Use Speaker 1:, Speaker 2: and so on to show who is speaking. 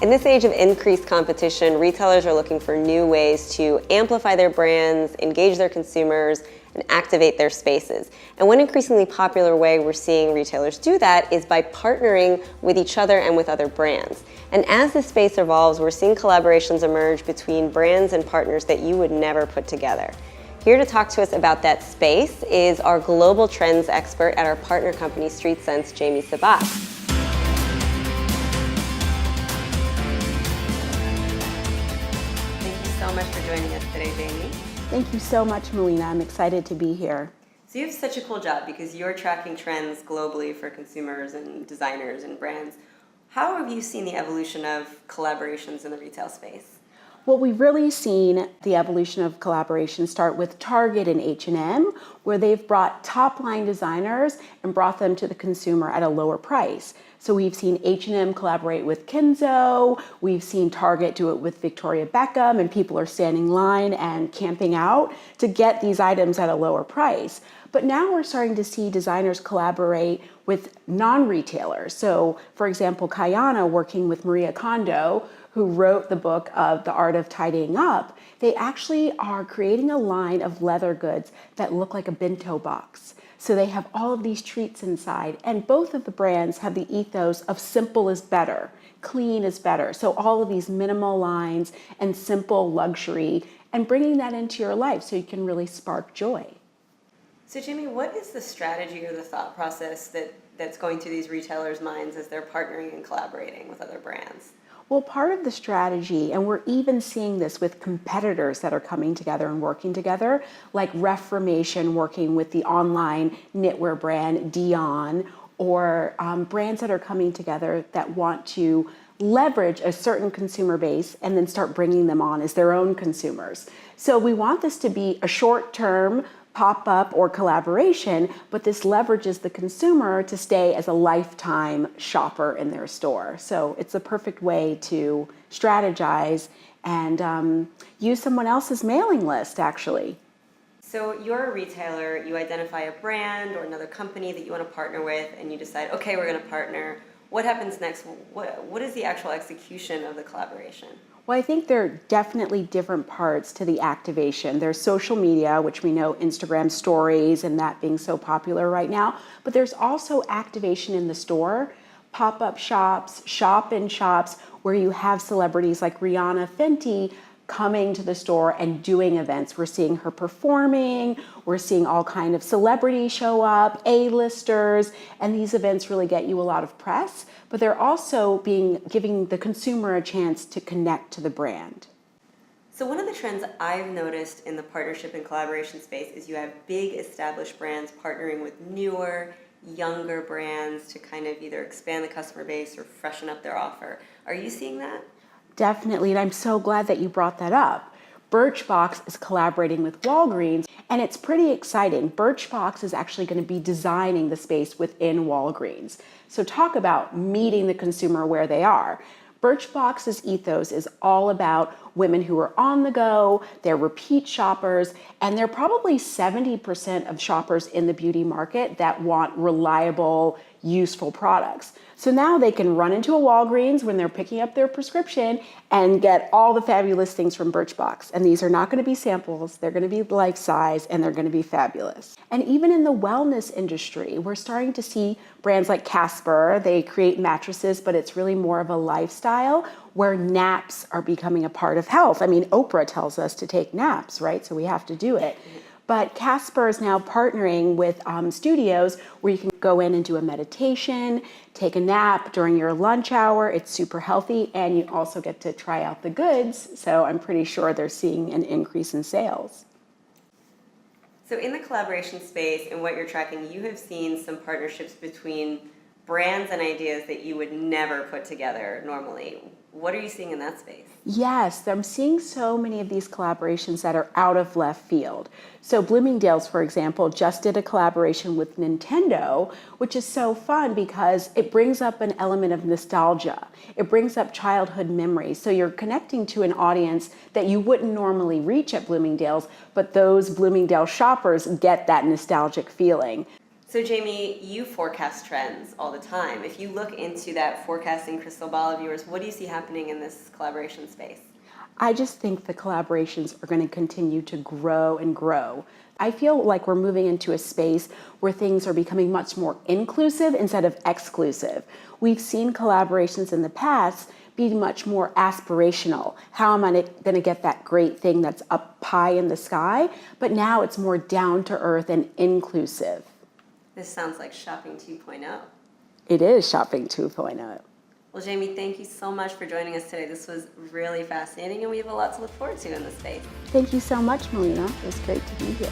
Speaker 1: In this age of increased competition, retailers are looking for new ways to amplify their brands, engage their consumers, and activate their spaces. And one increasingly popular way we're seeing retailers do that is by partnering with each other and with other brands. And as this space evolves, we're seeing collaborations emerge between brands and partners that you would never put together. Here to talk to us about that space is our global trends expert at our partner company, Streetsense, Jamie Sabat. So much for joining us today, Jamie.
Speaker 2: Thank you so much, Melina. I'm excited to be here.
Speaker 1: So you have such a cool job because you're tracking trends globally for consumers and designers and brands. How have you seen the evolution of collaborations in the retail space?
Speaker 2: Well, we've really seen the evolution of collaboration start with Target and H&M, where they've brought top-line designers and brought them to the consumer at a lower price. So we've seen H&M collaborate with Kenzo, we've seen Target do it with Victoria Beckham, and people are standing in line and camping out to get these items at a lower price. But now we're starting to see designers collaborate with non-retailers. So, for example, Kayana working with Maria Kondo, who wrote the book of The Art of Tidying Up, they actually are creating a line of leather goods that look like a bento box. So they have all of these treats inside, and both of the brands have the ethos of simple is better, clean is better. So all of these minimal lines and simple luxury, and bringing that into your life so you can really spark joy.
Speaker 1: So Jamie, what is the strategy or the thought process that's going through these retailers' minds as they're partnering and collaborating with other brands?
Speaker 2: Well, part of the strategy, and we're even seeing this with competitors that are coming together and working together, like Reformation working with the online knitwear brand Dion, or brands that are coming together that want to leverage a certain consumer base and then start bringing them on as their own consumers. So we want this to be a short-term pop-up or collaboration, but this leverages the consumer to stay as a lifetime shopper in their store. So it's a perfect way to strategize and use someone else's mailing list, actually.
Speaker 1: So you're a retailer, you identify a brand or another company that you want to partner with, and you decide, okay, we're going to partner. What happens next? What is the actual execution of the collaboration?
Speaker 2: Well, I think there are definitely different parts to the activation. There's social media, which we know Instagram stories and that being so popular right now, but there's also activation in the store, pop-up shops, shop-in-shops, where you have celebrities like Rihanna Fenty coming to the store and doing events. We're seeing her performing, we're seeing all kind of celebrities show up, A-listers, and these events really get you a lot of press, but they're also giving the consumer a chance to connect to the brand.
Speaker 1: So one of the trends I've noticed in the partnership and collaboration space is you have big established brands partnering with newer, younger brands to kind of either expand the customer base or freshen up their offer. Are you seeing that?
Speaker 2: Definitely, and I'm so glad that you brought that up. Birchbox is collaborating with Walgreens, and it's pretty exciting. Birchbox is actually going to be designing the space within Walgreens. So talk about meeting the consumer where they are. Birchbox's ethos is all about women who are on the go, they're repeat shoppers, and they're probably 70% of shoppers in the beauty market that want reliable, useful products. So now they can run into a Walgreens when they're picking up their prescription and get all the fabulous things from Birchbox. And these are not going to be samples, they're going to be life size, and they're going to be fabulous. And even in the wellness industry, we're starting to see brands like Casper. They create mattresses, but it's really more of a lifestyle where naps are becoming a part of health. I mean, Oprah tells us to take naps, right? So we have to do it. But Casper is now partnering with studios where you can go in and do a meditation, take a nap during your lunch hour. It's super healthy, and you also get to try out the goods. So I'm pretty sure they're seeing an increase in sales.
Speaker 1: So in the collaboration space and what you're tracking, you have seen some partnerships between brands and ideas that you would never put together normally. What are you seeing in that space?
Speaker 2: Yes, I'm seeing so many of these collaborations that are out of left field. So Bloomingdale's, for example, just did a collaboration with Nintendo, which is so fun because it brings up an element of nostalgia. It brings up childhood memories. So you're connecting to an audience that you wouldn't normally reach at Bloomingdale's, but those Bloomingdale shoppers get that nostalgic feeling.
Speaker 1: So Jamie, you forecast trends all the time. If you look into that forecasting crystal ball of yours, what do you see happening in this collaboration space?
Speaker 2: I just think the collaborations are going to continue to grow and grow. I feel like we're moving into a space where things are becoming much more inclusive instead of exclusive. We've seen collaborations in the past be much more aspirational. How am I going to get that great thing that's up high in the sky? But now it's more down to earth and inclusive.
Speaker 1: This sounds like Shopping 2.0.
Speaker 2: It is Shopping 2.0.
Speaker 1: Well, Jamie, thank you so much for joining us today. This was really fascinating, and we have a lot to look forward to in this space.
Speaker 2: Thank you so much, Melina. It was great to be here.